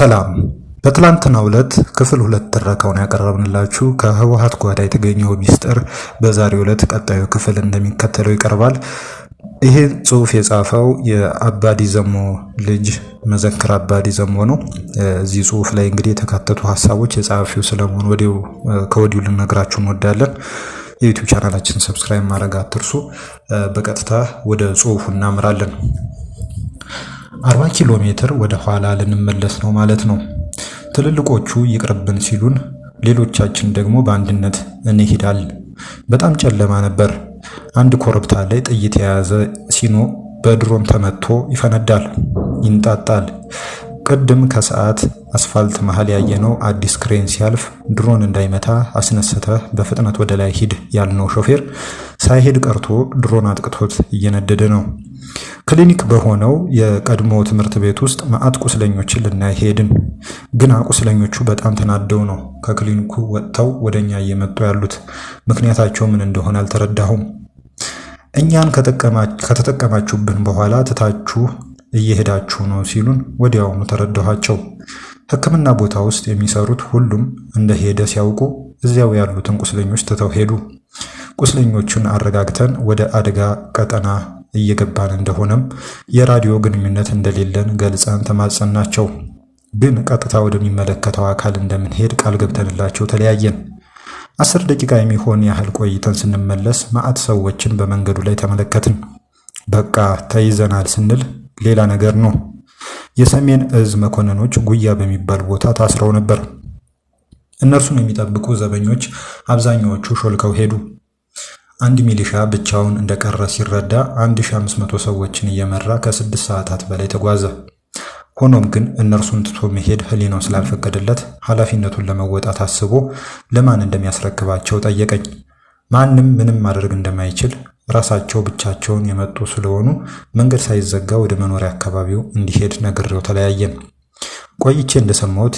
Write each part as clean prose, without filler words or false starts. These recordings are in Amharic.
ሰላም በትላንትናው ዕለት ክፍል 2 ትረካውን ያቀረብንላችሁ ከህወሓት ጓዳ የተገኘው ሚስጥር በዛሬው ዕለት ቀጣዩ ክፍል እንደሚከተለው ይቀርባል። ይሄ ጽሑፍ የጻፈው የአባዲ ዘሞ ልጅ መዘክር አባዲ ዘሞ ነው። እዚህ ጽሑፍ ላይ እንግዲህ የተካተቱ ሐሳቦች የጻፊው ስለመሆኑ ከወዲሁ ልነግራችሁ እንወዳለን። የዩቲዩብ ቻናላችንን ሰብስክራይብ ማድረግ አትርሱ። በቀጥታ ወደ ጽሑፉ እናምራለን። 40 ኪሎ ሜትር ወደ ኋላ ልንመለስ ነው ማለት ነው። ትልልቆቹ ይቅርብን ሲሉን፣ ሌሎቻችን ደግሞ በአንድነት እንሄዳለን። በጣም ጨለማ ነበር። አንድ ኮረብታ ላይ ጥይት የያዘ ሲኖ በድሮን ተመቶ ይፈነዳል፣ ይንጣጣል። ቅድም ከሰዓት አስፋልት መሃል ያየነው አዲስ ክሬን ሲያልፍ ድሮን እንዳይመታ አስነስተ በፍጥነት ወደ ላይ ሂድ ያልነው ሾፌር ሳይሄድ ቀርቶ ድሮን አጥቅቶት እየነደደ ነው። ክሊኒክ በሆነው የቀድሞ ትምህርት ቤት ውስጥ መዓት ቁስለኞችን ልናይ ሄድን። ግን ቁስለኞቹ በጣም ተናደው ነው ከክሊኒኩ ወጥተው ወደኛ እየመጡ ያሉት። ምክንያታቸው ምን እንደሆነ አልተረዳሁም። እኛን ከተጠቀማችሁብን በኋላ ትታችሁ እየሄዳችሁ ነው ሲሉን ወዲያውኑ ተረዳኋቸው። ሕክምና ቦታ ውስጥ የሚሰሩት ሁሉም እንደሄደ ሲያውቁ እዚያው ያሉትን ቁስለኞች ትተው ሄዱ። ቁስለኞቹን አረጋግተን ወደ አደጋ ቀጠና እየገባን እንደሆነም የራዲዮ ግንኙነት እንደሌለን ገልጸን ተማጸናቸው። ግን ቀጥታ ወደሚመለከተው አካል እንደምንሄድ ቃል ገብተንላቸው ተለያየን። 10 ደቂቃ የሚሆን ያህል ቆይተን ስንመለስ መዓት ሰዎችን በመንገዱ ላይ ተመለከትን። በቃ ተይዘናል ስንል ሌላ ነገር ነው። የሰሜን እዝ መኮንኖች ጉያ በሚባል ቦታ ታስረው ነበር። እነርሱን የሚጠብቁ ዘበኞች አብዛኛዎቹ ሾልከው ሄዱ። አንድ ሚሊሻ ብቻውን እንደቀረ ሲረዳ 1500 ሰዎችን እየመራ ከ6 ሰዓታት በላይ ተጓዘ። ሆኖም ግን እነርሱን ትቶ መሄድ ህሊናው ስላልፈቀደለት ኃላፊነቱን ለመወጣት አስቦ ለማን እንደሚያስረክባቸው ጠየቀኝ። ማንም ምንም ማድረግ እንደማይችል ራሳቸው ብቻቸውን የመጡ ስለሆኑ መንገድ ሳይዘጋ ወደ መኖሪያ አካባቢው እንዲሄድ ነግሬው ተለያየን። ቆይቼ እንደሰማሁት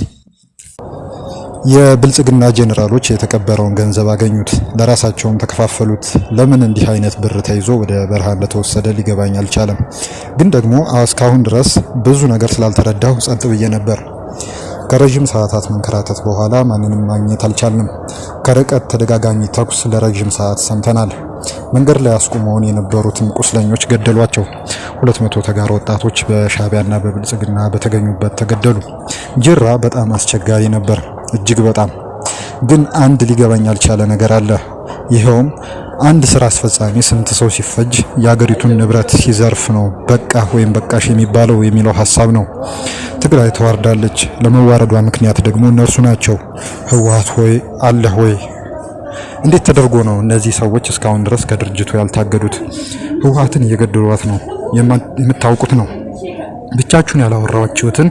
የብልጽግና ጄኔራሎች የተቀበረውን ገንዘብ አገኙት፣ ለራሳቸውም ተከፋፈሉት። ለምን እንዲህ አይነት ብር ተይዞ ወደ በረሃ እንደተወሰደ ሊገባኝ አልቻለም። ግን ደግሞ እስካሁን ድረስ ብዙ ነገር ስላልተረዳሁ ጸጥ ብዬ ነበር። ከረጅም ሰዓታት መንከራተት በኋላ ማንንም ማግኘት አልቻልንም። ከርቀት ተደጋጋሚ ተኩስ ለረጅም ሰዓት ሰምተናል። መንገድ ላይ አስቁመውን የነበሩትን ቁስለኞች ገደሏቸው። 200 ተጋር ወጣቶች በሻዕቢያና በብልጽግና በተገኙበት ተገደሉ። ጅራ በጣም አስቸጋሪ ነበር፣ እጅግ በጣም። ግን አንድ ሊገባኝ ያልቻለ ነገር አለ። ይኸውም አንድ ስራ አስፈጻሚ ስንት ሰው ሲፈጅ የአገሪቱን ንብረት ሲዘርፍ ነው በቃ ወይም በቃሽ የሚለው ሐሳብ ነው። ትግራይ ተዋርዳለች። ለመዋረዷ ምክንያት ደግሞ እነርሱ ናቸው። ህወሓት ሆይ አለህ ወይ? እንዴት ተደርጎ ነው እነዚህ ሰዎች እስካሁን ድረስ ከድርጅቱ ያልታገዱት? ህወሓትን እየገደሏት ነው፣ የምታውቁት ነው። ብቻችሁን ያላወራችሁትን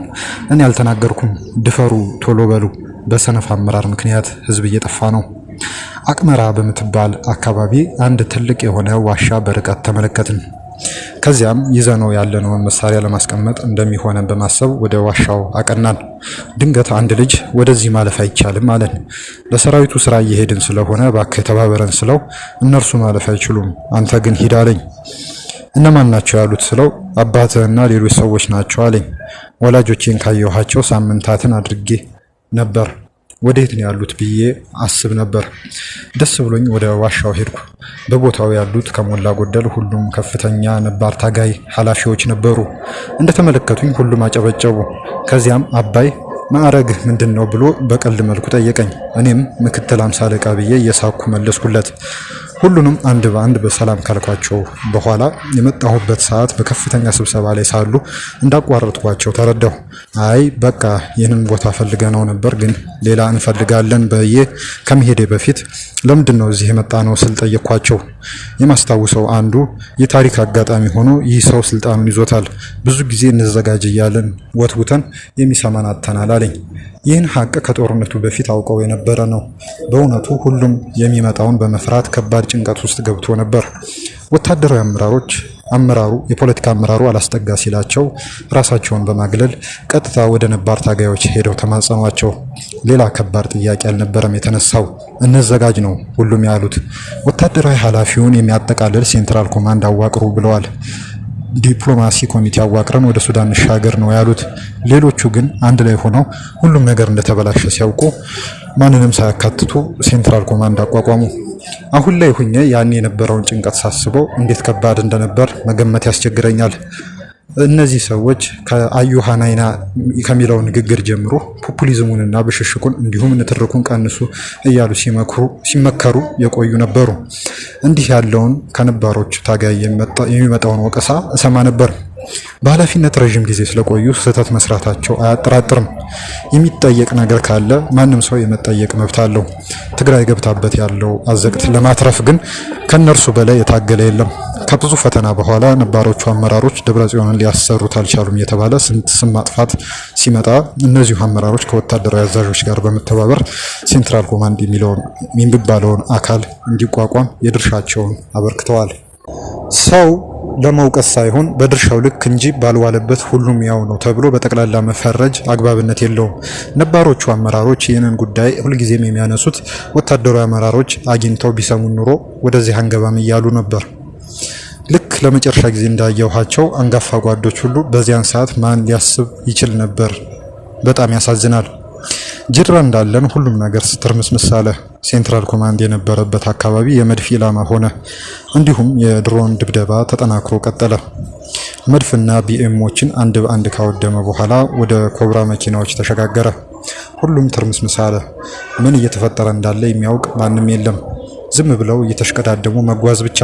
እኔ ያልተናገርኩም። ድፈሩ፣ ቶሎ በሉ። በሰነፍ አመራር ምክንያት ህዝብ እየጠፋ ነው። አቅመራ በምትባል አካባቢ አንድ ትልቅ የሆነ ዋሻ በርቀት ተመለከትን። ከዚያም ይዘነው ያለነውን መሳሪያ ለማስቀመጥ እንደሚሆነን በማሰብ ወደ ዋሻው አቀናን። ድንገት አንድ ልጅ ወደዚህ ማለፍ አይቻልም አለን። ለሰራዊቱ ስራ እየሄድን ስለሆነ እባክህ ተባበረን ስለው እነርሱ ማለፍ አይችሉም፣ አንተ ግን ሂድ አለኝ። እነማን ናቸው ያሉት ስለው አባትህና ሌሎች ሰዎች ናቸው አለኝ። ወላጆቼን ካየኋቸው ሳምንታትን አድርጌ ነበር። ወዴት ነው ያሉት ብዬ አስብ ነበር። ደስ ብሎኝ ወደ ዋሻው ሄድኩ። በቦታው ያሉት ከሞላ ጎደል ሁሉም ከፍተኛ ነባር ታጋይ ኃላፊዎች ነበሩ። እንደተመለከቱኝ ሁሉም አጨበጨቡ። ከዚያም አባይ ማዕረግህ ምንድን ነው ብሎ በቀልድ መልኩ ጠየቀኝ። እኔም ምክትል 50 አለቃ ብዬ እየሳኩ መለስኩለት። ሁሉንም አንድ በአንድ በሰላም ካልኳቸው በኋላ የመጣሁበት ሰዓት በከፍተኛ ስብሰባ ላይ ሳሉ እንዳቋረጥኳቸው ተረዳሁ። አይ በቃ ይህንን ቦታ ፈልገነው ነበር፣ ግን ሌላ እንፈልጋለን ብዬ ከመሄዴ በፊት ለምንድን ነው እዚህ የመጣ ነው ስል ጠየቅኳቸው። የማስታውሰው አንዱ የታሪክ አጋጣሚ ሆኖ ይህ ሰው ስልጣኑን ይዞታል፣ ብዙ ጊዜ እንዘጋጅ እያለን ወትውተን የሚሰማን አጥተናል አለኝ። ይህን ሀቅ ከጦርነቱ በፊት አውቀው የነበረ ነው። በእውነቱ ሁሉም የሚመጣውን በመፍራት ከባድ ጭንቀት ውስጥ ገብቶ ነበር። ወታደራዊ የፖለቲካ አመራሩ አላስጠጋ ሲላቸው ራሳቸውን በማግለል ቀጥታ ወደ ነባር ታጋዮች ሄደው ተማጸኗቸው። ሌላ ከባድ ጥያቄ አልነበረም የተነሳው፣ እንዘጋጅ ነው ሁሉም ያሉት። ወታደራዊ ኃላፊውን የሚያጠቃልል ሴንትራል ኮማንድ አዋቅሩ ብለዋል። ዲፕሎማሲ ኮሚቴ አዋቅረን ወደ ሱዳን እንሻገር ነው ያሉት። ሌሎቹ ግን አንድ ላይ ሆነው ሁሉም ነገር እንደተበላሸ ሲያውቁ ማንንም ሳያካትቱ ሴንትራል ኮማንድ አቋቋሙ። አሁን ላይ ሁኜ ያን የነበረውን ጭንቀት ሳስበው እንዴት ከባድ እንደነበር መገመት ያስቸግረኛል። እነዚህ ሰዎች ከአዩሃ ናይና ከሚለው ንግግር ጀምሮ ፖፑሊዝሙንና ብሽሽቁን እንዲሁም ንትርኩን ቀንሱ እያሉ ሲመከሩ የቆዩ ነበሩ። እንዲህ ያለውን ከነባሮቹ ታጋይ የሚመጣውን ወቀሳ እሰማ ነበር። በኃላፊነት ረዥም ጊዜ ስለቆዩ ስህተት መስራታቸው አያጠራጥርም። የሚጠየቅ ነገር ካለ ማንም ሰው የመጠየቅ መብት አለው። ትግራይ ገብታበት ያለው አዘቅት ለማትረፍ ግን ከነርሱ በላይ የታገለ የለም። ከብዙ ፈተና በኋላ ነባሮቹ አመራሮች ደብረጽዮንን ሊያሰሩት አልቻሉም የተባለ ስም ማጥፋት ሲመጣ እነዚሁ አመራሮች ከወታደራዊ አዛዦች ጋር በመተባበር ሴንትራል ኮማንድ የሚባለውን አካል እንዲቋቋም የድርሻቸውን አበርክተዋል። ሰው ለመውቀስ ሳይሆን በድርሻው ልክ እንጂ ባልዋለበት ሁሉም ያው ነው ተብሎ በጠቅላላ መፈረጅ አግባብነት የለውም። ነባሮቹ አመራሮች ይህንን ጉዳይ ሁልጊዜም የሚያነሱት ወታደራዊ አመራሮች አግኝተው ቢሰሙን ኑሮ ወደዚህ አንገባም እያሉ ነበር። ልክ ለመጨረሻ ጊዜ እንዳየኋቸው አንጋፋ ጓዶች ሁሉ በዚያን ሰዓት ማን ሊያስብ ይችል ነበር? በጣም ያሳዝናል። ጅራ እንዳለን ሁሉም ነገር ስትርምስምስ አለ። ሴንትራል ኮማንድ የነበረበት አካባቢ የመድፍ ኢላማ ሆነ። እንዲሁም የድሮን ድብደባ ተጠናክሮ ቀጠለ። መድፍና ቢኤሞችን አንድ በአንድ ካወደመ በኋላ ወደ ኮብራ መኪናዎች ተሸጋገረ። ሁሉም ትርምስምስ አለ። ምን እየተፈጠረ እንዳለ የሚያውቅ ማንም የለም። ዝም ብለው እየተሽቀዳደሙ መጓዝ ብቻ።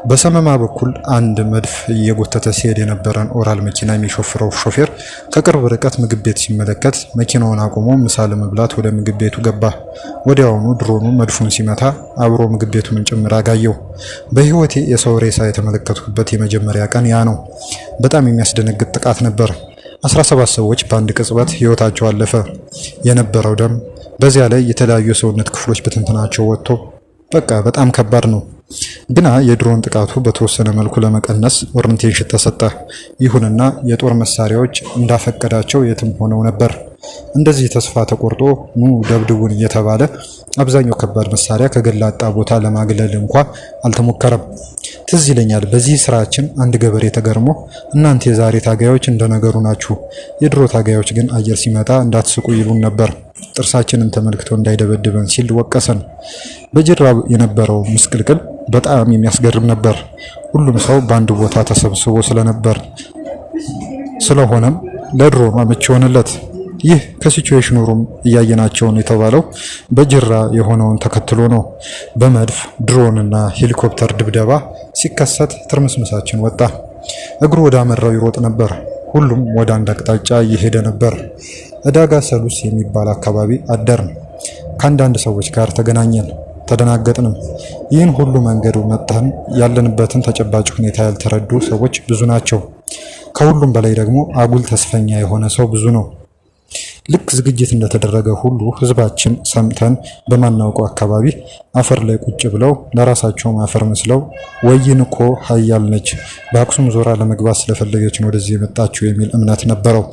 በሰመማ በኩል አንድ መድፍ እየጎተተ ሲሄድ የነበረን ኦራል መኪና የሚሾፍረው ሾፌር ከቅርብ ርቀት ምግብ ቤት ሲመለከት መኪናውን አቁሞ ምሳ ለመብላት ወደ ምግብ ቤቱ ገባ። ወዲያውኑ ድሮኑ መድፉን ሲመታ አብሮ ምግብ ቤቱን ጭምር አጋየው። በህይወቴ የሰው ሬሳ የተመለከትኩበት የመጀመሪያ ቀን ያ ነው። በጣም የሚያስደነግጥ ጥቃት ነበር። 17 ሰዎች በአንድ ቅጽበት ህይወታቸው አለፈ። የነበረው ደም፣ በዚያ ላይ የተለያዩ የሰውነት ክፍሎች በትንትናቸው ወጥቶ በቃ በጣም ከባድ ነው። ግና የድሮን ጥቃቱ በተወሰነ መልኩ ለመቀነስ ኦሪንቴሽን ተሰጠ። ይሁንና የጦር መሳሪያዎች እንዳፈቀዳቸው የትም ሆነው ነበር። እንደዚህ ተስፋ ተቆርጦ ኑ ደብድቡን እየተባለ አብዛኛው ከባድ መሳሪያ ከገላጣ ቦታ ለማግለል እንኳ አልተሞከረም። ትዝ ይለኛል በዚህ ስራችን አንድ ገበሬ ተገርሞ እናንተ የዛሬ ታጋዮች እንደነገሩ ናችሁ፣ የድሮ ታጋዮች ግን አየር ሲመጣ እንዳትስቁ ይሉን ነበር፣ ጥርሳችንን ተመልክቶ እንዳይደበድበን ሲል ወቀሰን። በጅራ የነበረው ምስቅልቅል በጣም የሚያስገርም ነበር። ሁሉም ሰው በአንድ ቦታ ተሰብስቦ ስለሆነም ለድሮኑ አመቺ ሆነለት። ይህ ከሲቹዌሽኑ ሩም እያየናቸውን የተባለው በጅራ የሆነውን ተከትሎ ነው። በመድፍ ድሮንና ሄሊኮፕተር ድብደባ ሲከሰት ትርምስምሳችን ወጣ። እግሩ ወደ አመራው ይሮጥ ነበር። ሁሉም ወደ አንድ አቅጣጫ እየሄደ ነበር። ዕዳጋ ሰሉስ የሚባል አካባቢ አደርን። ከአንዳንድ ሰዎች ጋር ተገናኘን። ተደናገጥንም። ይህን ሁሉ መንገዱ መጣን ያለንበትን ተጨባጭ ሁኔታ ያልተረዱ ሰዎች ብዙ ናቸው። ከሁሉም በላይ ደግሞ አጉል ተስፈኛ የሆነ ሰው ብዙ ነው። ልክ ዝግጅት እንደተደረገ ሁሉ ህዝባችን ሰምተን በማናውቀው አካባቢ አፈር ላይ ቁጭ ብለው ለራሳቸው አፈር መስለው ወይን እኮ ሀያል ነች፣ በአክሱም ዞራ ለመግባት ስለፈለገች ነው ወደዚህ የመጣችው የሚል እምነት ነበረው።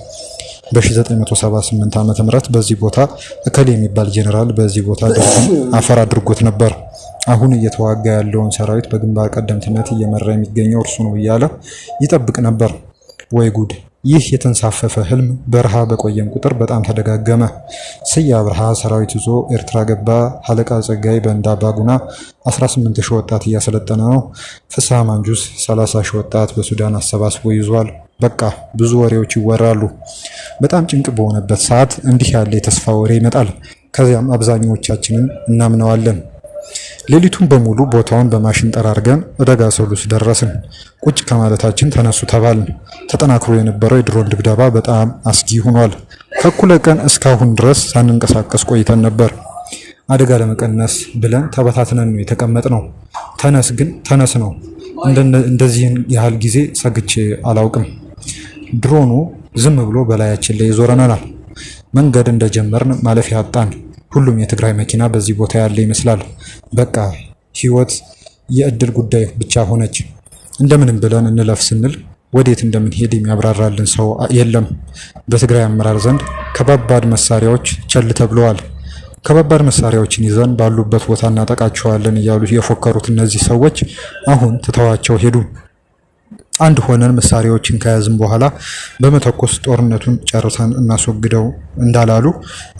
በ1978 ዓመተ ምህረት በዚህ ቦታ እከሌ የሚባል ጄኔራል በዚህ ቦታ አፈር አድርጎት ነበር። አሁን እየተዋጋ ያለውን ሰራዊት በግንባር ቀደምትነት እየመራ የሚገኘው እርሱ ነው እያለ ይጠብቅ ነበር። ወይ ጉድ! ይህ የተንሳፈፈ ህልም በረሃ በቆየም ቁጥር በጣም ተደጋገመ። ስያ አብርሃ ሰራዊት ይዞ ኤርትራ ገባ። አለቃ ጸጋይ በእንዳ ባጉና 18000 ወጣት እያሰለጠነ ነው። ፍስሐ ማንጁስ 30000 ወጣት በሱዳን አሰባስቦ ይዟል። በቃ ብዙ ወሬዎች ይወራሉ። በጣም ጭንቅ በሆነበት ሰዓት እንዲህ ያለ የተስፋ ወሬ ይመጣል። ከዚያም አብዛኞቻችንን እናምነዋለን። ሌሊቱን በሙሉ ቦታውን በማሽን ጠራርገን ዕዳጋ ሰሉስ ደረስን። ቁጭ ከማለታችን ተነሱ ተባልን። ተጠናክሮ የነበረው የድሮን ድብደባ በጣም አስጊ ሆኗል። ከእኩለ ቀን እስካሁን ድረስ ሳንንቀሳቀስ ቆይተን ነበር። አደጋ ለመቀነስ ብለን ተበታትነን ነው የተቀመጥነው። ተነስ ግን ተነስ ነው። እንደዚህን ያህል ጊዜ ሰግቼ አላውቅም። ድሮኑ ዝም ብሎ በላያችን ላይ ይዞረናል። መንገድ እንደጀመርን ማለፊያ አጣን። ሁሉም የትግራይ መኪና በዚህ ቦታ ያለ ይመስላል። በቃ ህይወት የእድል ጉዳይ ብቻ ሆነች። እንደምንም ብለን እንለፍ ስንል ወዴት እንደምንሄድ የሚያብራራልን ሰው የለም። በትግራይ አመራር ዘንድ ከባባድ መሳሪያዎች ቸል ተብለዋል። ከባባድ መሳሪያዎችን ይዘን ባሉበት ቦታ እናጠቃቸዋለን እያሉ የፎከሩት እነዚህ ሰዎች አሁን ትተዋቸው ሄዱ። አንድ ሆነን መሳሪያዎችን ከያዝን በኋላ በመተኮስ ጦርነቱን ጨርሰን እናስወግደው እንዳላሉ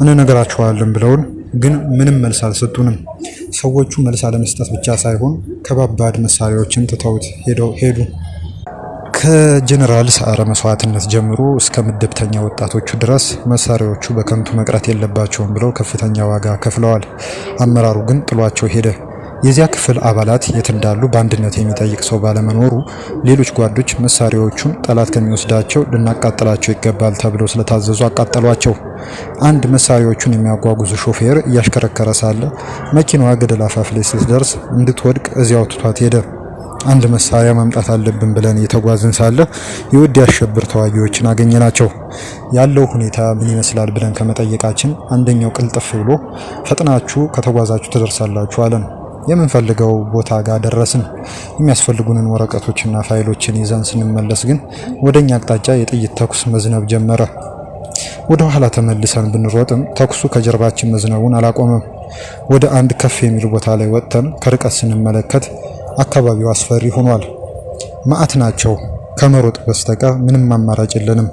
እንነግራቸዋለን ብለውን ግን ምንም መልስ አልሰጡንም። ሰዎቹ መልስ አለመስጠት ብቻ ሳይሆን ከባባድ መሳሪያዎችን ትተውት ሄዱ። ከጀነራል ሰዓረ መስዋዕትነት ጀምሮ እስከ ምድብተኛ ወጣቶቹ ድረስ መሳሪያዎቹ በከንቱ መቅረት የለባቸውም ብለው ከፍተኛ ዋጋ ከፍለዋል። አመራሩ ግን ጥሏቸው ሄደ። የዚያ ክፍል አባላት የት እንዳሉ በአንድነት የሚጠይቅ ሰው ባለመኖሩ ሌሎች ጓዶች መሳሪያዎቹን ጠላት ከሚወስዳቸው ልናቃጥላቸው ይገባል ተብለው ስለታዘዙ አቃጠሏቸው። አንድ መሳሪያዎቹን የሚያጓጉዙ ሾፌር እያሽከረከረ ሳለ መኪናዋ ገደል አፋፍ ላይ ስትደርስ እንድትወድቅ እዚያው ትቷት ሄደ። አንድ መሳሪያ ማምጣት አለብን ብለን እየተጓዝን ሳለ የወዲ አሸብር ተዋጊዎችን አገኘናቸው። ያለው ሁኔታ ምን ይመስላል ብለን ከመጠየቃችን አንደኛው ቅልጥፍ ብሎ ፈጥናችሁ ከተጓዛችሁ ትደርሳላችሁ አለን። የምንፈልገው ቦታ ጋር ደረስን። የሚያስፈልጉንን ወረቀቶችና ፋይሎችን ይዘን ስንመለስ ግን ወደኛ አቅጣጫ የጥይት ተኩስ መዝነብ ጀመረ። ወደ ኋላ ተመልሰን ብንሮጥም ተኩሱ ከጀርባችን መዝነቡን አላቆመም። ወደ አንድ ከፍ የሚል ቦታ ላይ ወጥተን ከርቀት ስንመለከት አካባቢው አስፈሪ ሆኗል። ማዕት ናቸው። ከመሮጥ በስተቀር ምንም አማራጭ የለንም።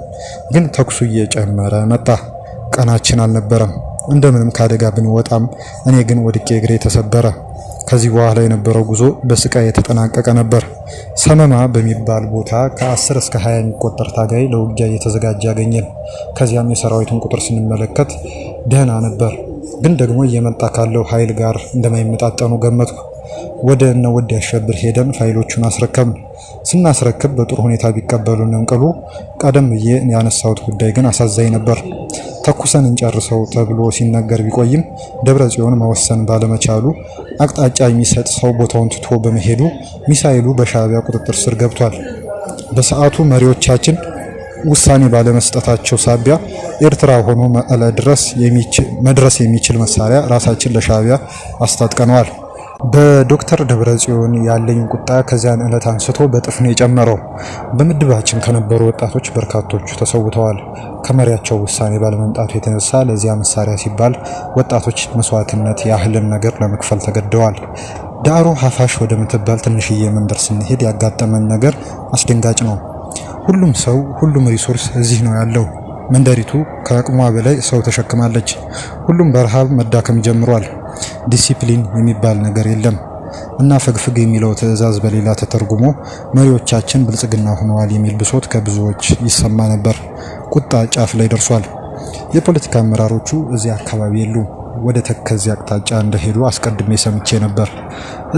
ግን ተኩሱ እየጨመረ መጣ። ቀናችን አልነበረም። እንደምንም ካደጋ ብንወጣም እኔ ግን ወድቄ እግሬ ተሰበረ። ከዚህ በኋላ የነበረው ጉዞ በስቃይ የተጠናቀቀ ነበር። ሰመማ በሚባል ቦታ ከ10 እስከ 20 የሚቆጠር ታጋይ ለውጊያ እየተዘጋጀ ያገኘን። ከዚያም የሰራዊቱን ቁጥር ስንመለከት ደህና ነበር፣ ግን ደግሞ እየመጣ ካለው ኃይል ጋር እንደማይመጣጠኑ ገመትኩ። ወደ እነ ወዲ አሸብር ሄደን ፋይሎቹን አስረከብን። ስናስረክብ በጥሩ ሁኔታ ቢቀበሉንም ቅሉ ቀደም ብዬ ያነሳሁት ጉዳይ ግን አሳዛኝ ነበር። ተኩሰን እንጨርሰው ተብሎ ሲነገር ቢቆይም ደብረ ጽዮን መወሰን ባለመቻሉ አቅጣጫ የሚሰጥ ሰው ቦታውን ትቶ በመሄዱ ሚሳኤሉ በሻዕቢያ ቁጥጥር ስር ገብቷል። በሰዓቱ መሪዎቻችን ውሳኔ ባለመስጠታቸው ሳቢያ ኤርትራ ሆኖ መቀለ መድረስ የሚችል መሳሪያ ራሳችን ለሻዕቢያ አስታጥቀነዋል። በዶክተር ደብረጽዮን ያለኝ ቁጣ ከዚያን ዕለት አንስቶ በጥፍ ነው የጨመረው። በምድባችን ከነበሩ ወጣቶች በርካቶቹ ተሰውተዋል። ከመሪያቸው ውሳኔ ባለመምጣቱ የተነሳ ለዚያ መሳሪያ ሲባል ወጣቶች መስዋዕትነት ያህልን ነገር ለመክፈል ተገደዋል። ዳዕሮ ሀፋሽ ወደ ምትባል ትንሽዬ መንደር ስንሄድ ያጋጠመን ነገር አስደንጋጭ ነው። ሁሉም ሰው ሁሉም ሪሶርስ እዚህ ነው ያለው። መንደሪቱ ከአቅሟ በላይ ሰው ተሸክማለች። ሁሉም በረሃብ መዳከም ጀምሯል። ዲሲፕሊን የሚባል ነገር የለም እና ፍግፍግ የሚለው ትዕዛዝ በሌላ ተተርጉሞ መሪዎቻችን ብልጽግና ሆነዋል የሚል ብሶት ከብዙዎች ይሰማ ነበር። ቁጣ ጫፍ ላይ ደርሷል። የፖለቲካ አመራሮቹ እዚህ አካባቢ የሉ፣ ወደ ተከዚ አቅጣጫ እንደሄዱ አስቀድሜ ሰምቼ ነበር።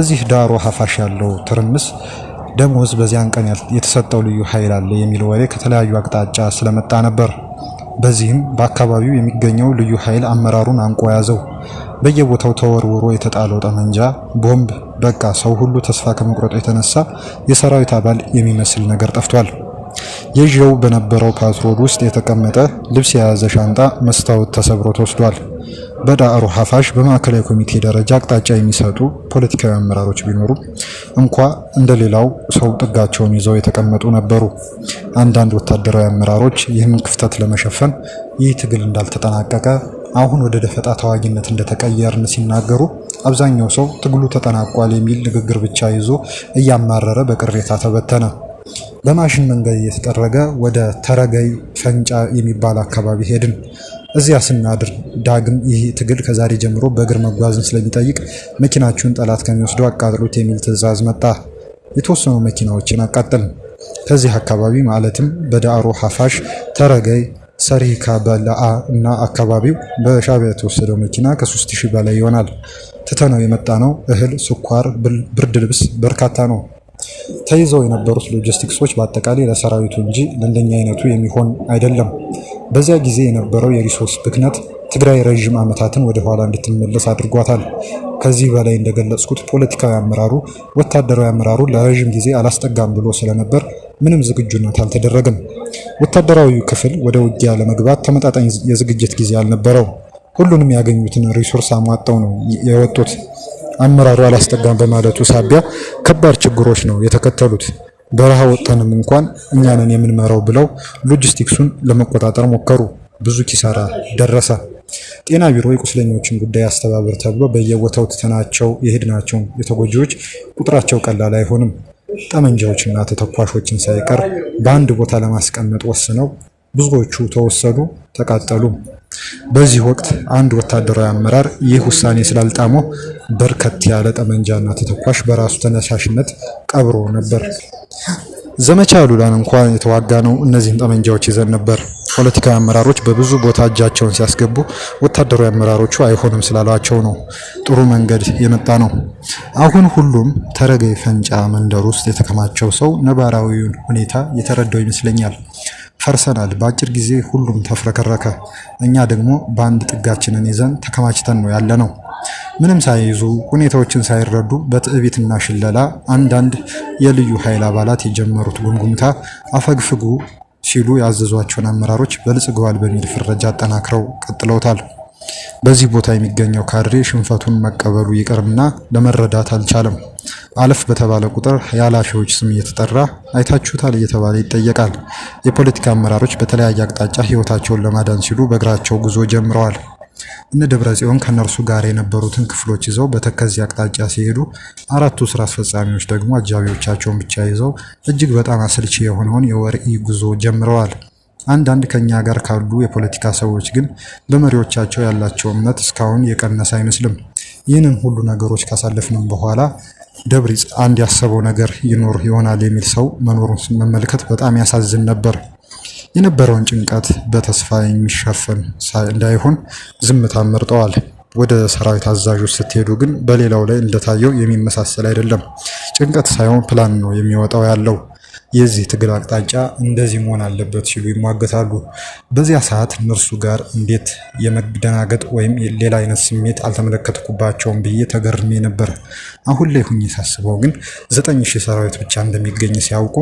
እዚህ ዳዕሮ ሀፋሽ ያለው ትርምስ ደሞዝ በዚያን ቀን የተሰጠው ልዩ ኃይል አለ የሚል ወሬ ከተለያዩ አቅጣጫ ስለመጣ ነበር። በዚህም በአካባቢው የሚገኘው ልዩ ኃይል አመራሩን አንቆ ያዘው። በየቦታው ተወርውሮ የተጣለው ጠመንጃ፣ ቦምብ፣ በቃ ሰው ሁሉ ተስፋ ከመቁረጡ የተነሳ የሰራዊት አባል የሚመስል ነገር ጠፍቷል። የዥው በነበረው ፓትሮል ውስጥ የተቀመጠ ልብስ የያዘ ሻንጣ መስታወት ተሰብሮ ተወስዷል። በዳዕሮ ሀፋሽ በማዕከላዊ ኮሚቴ ደረጃ አቅጣጫ የሚሰጡ ፖለቲካዊ አመራሮች ቢኖሩ እንኳ እንደሌላው ሰው ጥጋቸውን ይዘው የተቀመጡ ነበሩ። አንዳንድ ወታደራዊ አመራሮች ይህንን ክፍተት ለመሸፈን ይህ ትግል እንዳልተጠናቀቀ አሁን ወደ ደፈጣ ተዋጊነት እንደተቀየርን ሲናገሩ፣ አብዛኛው ሰው ትግሉ ተጠናቋል የሚል ንግግር ብቻ ይዞ እያማረረ በቅሬታ ተበተነ። በማሽን መንገድ እየተጠረገ ወደ ተረገይ ፈንጫ የሚባል አካባቢ ሄድን። እዚያ ስናድር ዳግም ይህ ትግል ከዛሬ ጀምሮ በእግር መጓዝን ስለሚጠይቅ መኪናችሁን ጠላት ከሚወስደው አቃጥሉት የሚል ትዕዛዝ መጣ። የተወሰኑ መኪናዎችን አቃጠልን። ከዚህ አካባቢ ማለትም በዳዕሮ ሀፋሽ፣ ተረገይ፣ ሰሪካ በለአ እና አካባቢው በሻዕቢያ የተወሰደው መኪና ከ3000 በላይ ይሆናል። ትተነው የመጣ ነው እህል፣ ስኳር፣ ብርድ ልብስ በርካታ ነው። ተይዘው የነበሩት ሎጂስቲክሶች በአጠቃላይ ለሰራዊቱ እንጂ ለእንደኛ አይነቱ የሚሆን አይደለም። በዚያ ጊዜ የነበረው የሪሶርስ ብክነት ትግራይ ረዥም ዓመታትን ወደ ኋላ እንድትመለስ አድርጓታል። ከዚህ በላይ እንደገለጽኩት ፖለቲካዊ አመራሩ ወታደራዊ አመራሩ ለረዥም ጊዜ አላስጠጋም ብሎ ስለነበር ምንም ዝግጁነት አልተደረገም። ወታደራዊ ክፍል ወደ ውጊያ ለመግባት ተመጣጣኝ የዝግጅት ጊዜ አልነበረው። ሁሉንም ያገኙትን ሪሶርስ አሟጠው ነው የወጡት። አመራሩ አላስጠጋም በማለቱ ሳቢያ ከባድ ችግሮች ነው የተከተሉት። በረሃ ወጥተንም እንኳን እኛንን የምንመራው ብለው ሎጂስቲክሱን ለመቆጣጠር ሞከሩ። ብዙ ኪሳራ ደረሰ። ጤና ቢሮ የቁስለኞችን ጉዳይ አስተባበር ተብሎ በየቦታው ትተናቸው የሄድናቸው የተጎጂዎች ቁጥራቸው ቀላል አይሆንም። ጠመንጃዎችና ተተኳሾችን ሳይቀር በአንድ ቦታ ለማስቀመጥ ወስነው ብዙዎቹ ተወሰዱ፣ ተቃጠሉ። በዚህ ወቅት አንድ ወታደራዊ አመራር ይህ ውሳኔ ስላልጣመው በርከት ያለ ጠመንጃና ተተኳሽ በራሱ ተነሳሽነት ቀብሮ ነበር። ዘመቻ ሉላን እንኳን የተዋጋ ነው እነዚህን ጠመንጃዎች ይዘን ነበር። ፖለቲካዊ አመራሮች በብዙ ቦታ እጃቸውን ሲያስገቡ ወታደራዊ አመራሮቹ አይሆንም ስላሏቸው ነው ጥሩ መንገድ የመጣ ነው። አሁን ሁሉም ተረገይ ፈንጫ መንደር ውስጥ የተከማቸው ሰው ነባራዊውን ሁኔታ የተረዳው ይመስለኛል። ፈርሰናል። በአጭር ጊዜ ሁሉም ተፍረከረከ። እኛ ደግሞ በአንድ ጥጋችንን ይዘን ተከማችተን ነው ያለ ነው። ምንም ሳይይዙ ሁኔታዎችን ሳይረዱ በትዕቢትና ሽለላ አንዳንድ የልዩ ኃይል አባላት የጀመሩት ጉምጉምታ አፈግፍጉ ሲሉ ያዘዟቸውን አመራሮች በልጽገዋል በሚል ፍረጃ አጠናክረው ቀጥለውታል። በዚህ ቦታ የሚገኘው ካድሬ ሽንፈቱን መቀበሉ ይቅርና ለመረዳት አልቻለም። አለፍ በተባለ ቁጥር የኃላፊዎች ስም እየተጠራ አይታችሁታል እየተባለ ይጠየቃል። የፖለቲካ አመራሮች በተለያየ አቅጣጫ ሕይወታቸውን ለማዳን ሲሉ በእግራቸው ጉዞ ጀምረዋል። እነ ደብረጽዮን ከነርሱ ጋር የነበሩትን ክፍሎች ይዘው በተከዚ አቅጣጫ ሲሄዱ፣ አራቱ ስራ አስፈጻሚዎች ደግሞ አጃቢዎቻቸውን ብቻ ይዘው እጅግ በጣም አሰልቺ የሆነውን የወርኢ ጉዞ ጀምረዋል። አንዳንድ ከኛ ጋር ካሉ የፖለቲካ ሰዎች ግን በመሪዎቻቸው ያላቸው እምነት እስካሁን የቀነሰ አይመስልም። ይህንን ሁሉ ነገሮች ካሳለፍንም በኋላ ደብሪጽ አንድ ያሰበው ነገር ይኖር ይሆናል የሚል ሰው መኖሩን መመልከት በጣም ያሳዝን ነበር። የነበረውን ጭንቀት በተስፋ የሚሸፈን እንዳይሆን ዝምታ መርጠዋል። ወደ ሰራዊት አዛዦች ስትሄዱ ግን በሌላው ላይ እንደታየው የሚመሳሰል አይደለም። ጭንቀት ሳይሆን ፕላን ነው የሚወጣው ያለው። የዚህ ትግል አቅጣጫ እንደዚህ መሆን አለበት ሲሉ ይሟገታሉ። በዚያ ሰዓት እነርሱ ጋር እንዴት የመደናገጥ ወይም ሌላ አይነት ስሜት አልተመለከትኩባቸውም ብዬ ተገርሜ ነበር። አሁን ላይ ሁኜ ሳስበው ግን 9000 ሰራዊት ብቻ እንደሚገኝ ሲያውቁ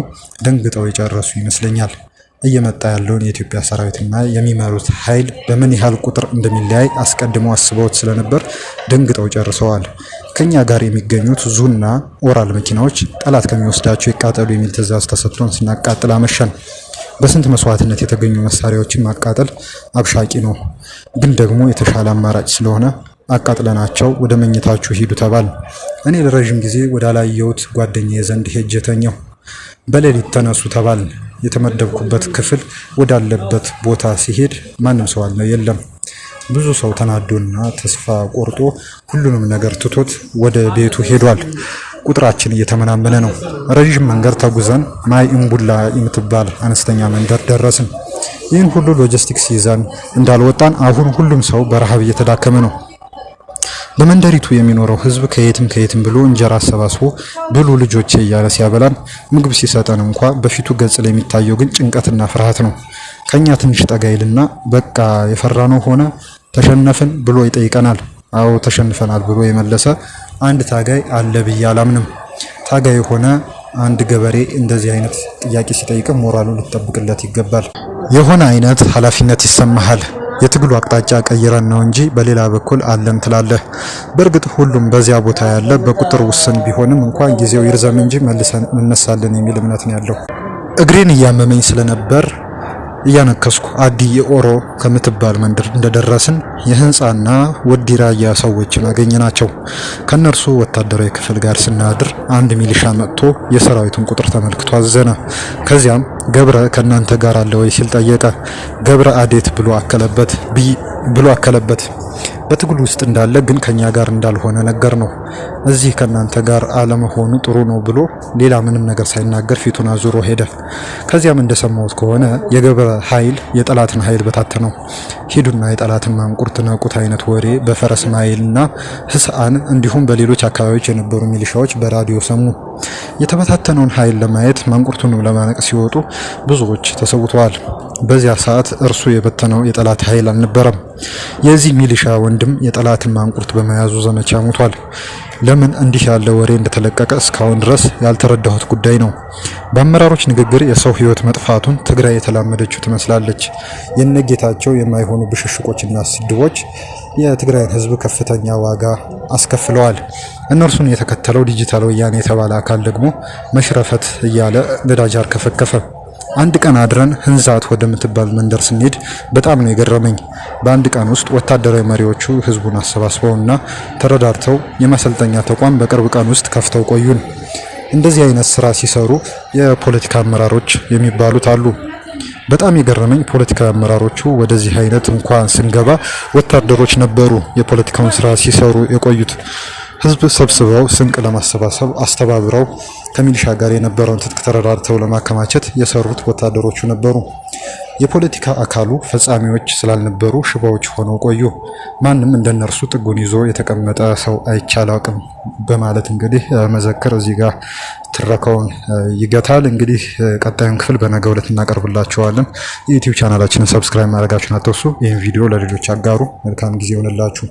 ደንግጠው የጨረሱ ይመስለኛል። እየመጣ ያለውን የኢትዮጵያ ሰራዊትና የሚመሩት ኃይል በምን ያህል ቁጥር እንደሚለያይ አስቀድመው አስበውት ስለነበር ደንግጠው ጨርሰዋል። ከኛ ጋር የሚገኙት ዙና ኦራል መኪናዎች ጠላት ከሚወስዳቸው ይቃጠሉ የሚል ትዕዛዝ ተሰጥቶን ስናቃጥል አመሸን። በስንት መስዋዕትነት የተገኙ መሳሪያዎችን ማቃጠል አብሻቂ ነው፣ ግን ደግሞ የተሻለ አማራጭ ስለሆነ አቃጥለናቸው ወደ መኝታችሁ ሂዱ ተባል። እኔ ለረዥም ጊዜ ወዳላየሁት ጓደኛዬ ዘንድ ሄጄ ተኛሁ። በሌሊት ተነሱ ተባል። የተመደብኩበት ክፍል ወዳለበት ቦታ ሲሄድ ማንም ሰው የለም። ብዙ ሰው ተናዶና ተስፋ ቆርጦ ሁሉንም ነገር ትቶት ወደ ቤቱ ሄዷል። ቁጥራችን እየተመናመነ ነው። ረዥም መንገድ ተጉዘን ማይ እምቡላ የምትባል አነስተኛ መንደር ደረስን። ይህን ሁሉ ሎጂስቲክስ ይዘን እንዳልወጣን አሁን ሁሉም ሰው በረሃብ እየተዳከመ ነው። በመንደሪቱ የሚኖረው ህዝብ ከየትም ብሎ እንጀራ አሰባስቦ ብሉ ልጆቼ እያለ ሲያበላን፣ ምግብ ሲሰጠን እንኳ በፊቱ ገጽ ላይ የሚታየው ግን ጭንቀትና ፍርሃት ነው። ከኛ ትንሽ ጠጋይልና በቃ የፈራነው ሆነ ተሸነፍን ብሎ ይጠይቀናል። አዎ ተሸንፈናል ብሎ የመለሰ አንድ ታጋይ አለ ብዬ አላምንም። ታጋይ የሆነ አንድ ገበሬ እንደዚህ አይነት ጥያቄ ሲጠይቅ ሞራሉን ልትጠብቅለት ይገባል። የሆነ አይነት ኃላፊነት ይሰማሃል። የትግሉ አቅጣጫ ቀይረን ነው እንጂ በሌላ በኩል አለን ትላለህ። በእርግጥ ሁሉም በዚያ ቦታ ያለ በቁጥር ውስን ቢሆንም እንኳን ጊዜው ይርዘም እንጂ መልሰን እንነሳለን የሚል እምነት ነው ያለው። እግሬን እያመመኝ ስለነበር እያነከስኩ አዲ የኦሮ ከምትባል መንደር እንደደረስን የህንፃና ወዲ ራያ ሰዎችን አገኘናቸው። ከነርሱ ወታደራዊ ክፍል ጋር ስናድር አንድ ሚሊሻ መጥቶ የሰራዊቱን ቁጥር ተመልክቶ አዘነ። ከዚያም ገብረ ከናንተ ጋር አለ ወይ ሲል ጠየቀ። ገብረ አዴት ብሎ አከለበት። በትግሉ ውስጥ እንዳለ ግን ከኛ ጋር እንዳልሆነ ነገር ነው። እዚህ ከናንተ ጋር አለመሆኑ ጥሩ ነው ብሎ ሌላ ምንም ነገር ሳይናገር ፊቱን አዙሮ ሄደ። ከዚያም እንደሰማሁት ከሆነ የገብረ ኃይል የጠላትን ኃይል በታተነው። ሂዱና የጠላትን ማንቁርት ነቁት አይነት ወሬ በፈረስ ማይልና ህስአን እንዲሁም በሌሎች አካባቢዎች የነበሩ ሚሊሻዎች በራዲዮ ሰሙ። የተበታተነውን ኃይል ለማየት ማንቁርቱን ለማነቅ ሲወጡ ብዙዎች ተሰውተዋል። በዚያ ሰዓት እርሱ የበተነው የጠላት ኃይል አልነበረም። የዚህ ሚሊሻ ወንድም የጠላትን ማንቁርት በመያዙ ዘመቻ ሞቷል። ለምን እንዲህ ያለ ወሬ እንደተለቀቀ እስካሁን ድረስ ያልተረዳሁት ጉዳይ ነው። በአመራሮች ንግግር የሰው ህይወት መጥፋቱን ትግራይ የተላመደችው ትመስላለች። የነጌታቸው የማይሆኑ ብሽሽቆችና ስድቦች የትግራይን ህዝብ ከፍተኛ ዋጋ አስከፍለዋል። እነርሱን የተከተለው ዲጂታል ወያኔ የተባለ አካል ደግሞ መሽረፈት እያለ ነዳጅ አርከፈከፈ። አንድ ቀን አድረን ህንዛት ወደምትባል መንደር ስንሄድ በጣም ነው የገረመኝ። በአንድ ቀን ውስጥ ወታደራዊ መሪዎቹ ህዝቡን አሰባስበውና ተረዳርተው የማሰልጠኛ ተቋም በቅርብ ቀን ውስጥ ከፍተው ቆዩን። እንደዚህ አይነት ስራ ሲሰሩ የፖለቲካ አመራሮች የሚባሉት አሉ። በጣም የገረመኝ ፖለቲካ አመራሮቹ ወደዚህ አይነት እንኳን ስንገባ ወታደሮች ነበሩ የፖለቲካውን ስራ ሲሰሩ የቆዩት። ህዝብ ሰብስበው ስንቅ ለማሰባሰብ አስተባብረው ከሚሊሻ ጋር የነበረውን ትጥቅ ተረዳድተው ለማከማቸት የሰሩት ወታደሮቹ ነበሩ። የፖለቲካ አካሉ ፈጻሚዎች ስላልነበሩ ሽባዎች ሆነው ቆዩ። ማንም እንደነርሱ ጥጉን ይዞ የተቀመጠ ሰው አይቻል አቅም በማለት እንግዲህ መዘክር እዚህ ጋር ትረካውን ይገታል። እንግዲህ ቀጣዩን ክፍል በነገው ዕለት እናቀርብላችኋለን። የዩቲዩብ ቻናላችንን ሰብስክራይብ ማድረጋችሁን አትርሱ። ይህን ቪዲዮ ለሌሎች አጋሩ። መልካም ጊዜ ይሆንላችሁ።